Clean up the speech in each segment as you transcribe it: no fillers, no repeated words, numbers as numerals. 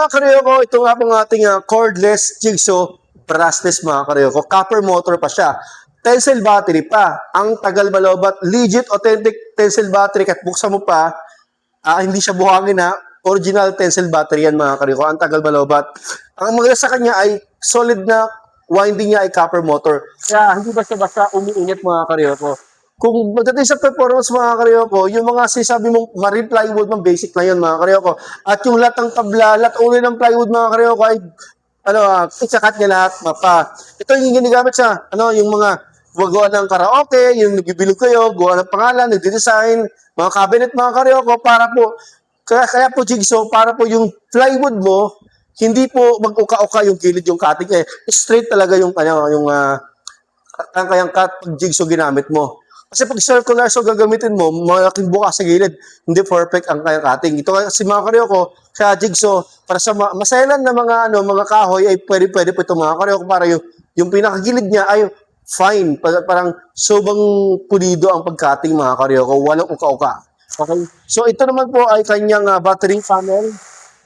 mga karyoko, ito nga pong ating cordless jigsaw brushless mga karyoko. Copper motor pa siya. Tensile battery pa. Ang tagal malobat. Legit, authentic tensile battery. Kahit buksan mo pa, hindi siya buhangin ha. Original tensile battery yan mga karyoko. Ang tagal malobat. Ang maganda sa kanya ay solid na winding niya ay copper motor. Kaya hindi basta-basta umiinit mga karyoko. Kung magdating sa performance mga karyoko, yung mga sinasabi mong marine plywood, mga basic na yun mga karyoko. At yung lahat ng tabla, lahat ulo ng plywood mga karyoko ay isakat niya lahat, mapa. Ito yung ginagamit sa, yung mga gawa ng karaoke, yung nagbibilog kayo, gawa ng pangalan, nagde-design, mga cabinet mga karyoko, para po, kaya po jigsaw, para po yung plywood mo, hindi po mag-uka-uka yung gilid yung cutting, straight talaga yung kayang cut pag jigsaw ginamit mo. Kasi pag circular so gagamitin mo, malaking buka sa gilid, hindi perfect ang kayang cutting. Ito kasi mga karyoko, kaya jigsaw, para sa maselan na mga kahoy, ay pwede po ito mga karyoko, para yung pinakagilid niya ay fine, parang sobang pulido ang pag-cutting mga karyoko, walang uka-uka. Okay? So ito naman po ay kanyang battery panel.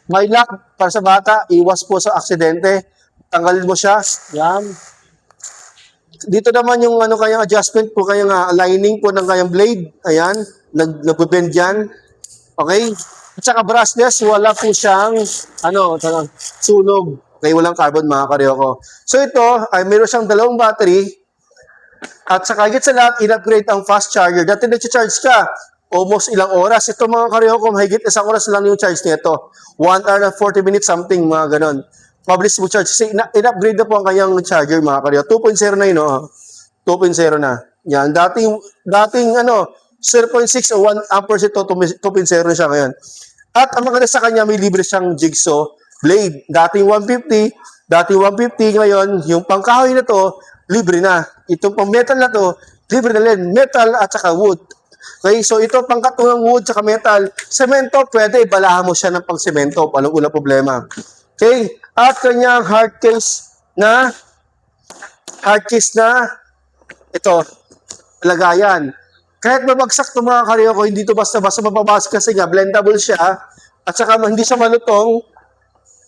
May lock para sa bata, iwas po sa aksidente. Tanggalin mo siya. Yan. Dito naman yung kayang adjustment po, kayang aligning po ng kayang blade. Ayan, nagbe-bend yan. Okay? At saka brushless, wala po siyang sunog. Okay, walang carbon mga karyoko. So ito, ay meron siyang dalawang battery. At saka higit sa lahat, in-upgrade ang fast charger. Dati nag-charge ka, almost ilang oras. Ito mga karyoko, higit isang oras lang yung charge nito. 1 hour and 40 minutes something, mga ganon. Publish mo charge. Kasi in-upgrade na po ang kanyang charger mga karyoko. 2.0 na yun, 2.0 na. Yan. Dating 0.6 o 1 amperes ito, 2.0 na siya ngayon. At ang maganda sa kanya, may libre siyang jigsaw blade. Dating 150, ngayon, yung pangkahoy na to, libre na. Itong pang metal na to, libre na rin. Metal at saka wood. Okay, so ito pangkatungang wood saka metal. Semento, pwede, ibalahan mo siya ng pang-semento. Walang problema. Okay, at kanyang hard case na ito, lagayan. Kahit mabagsak ito mga karyoko, hindi ito basta-basta mababasag kasi nga blendable siya at saka hindi siya malutong,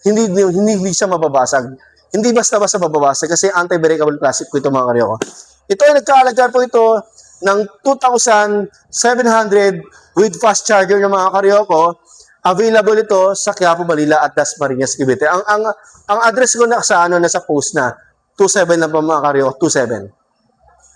hindi siya mababasag. Hindi basta-basta mababasag kasi anti-breakable plastic po ito mga karyoko. Ito ay nagkaalagaan po ito ng 2,700 with fast charger ng mga karyoko. Available ito sa Quiapo, Manila at Dasmariñas, Cavite. Ang address ko nasa post na 27 lang po mga karyoko, 27.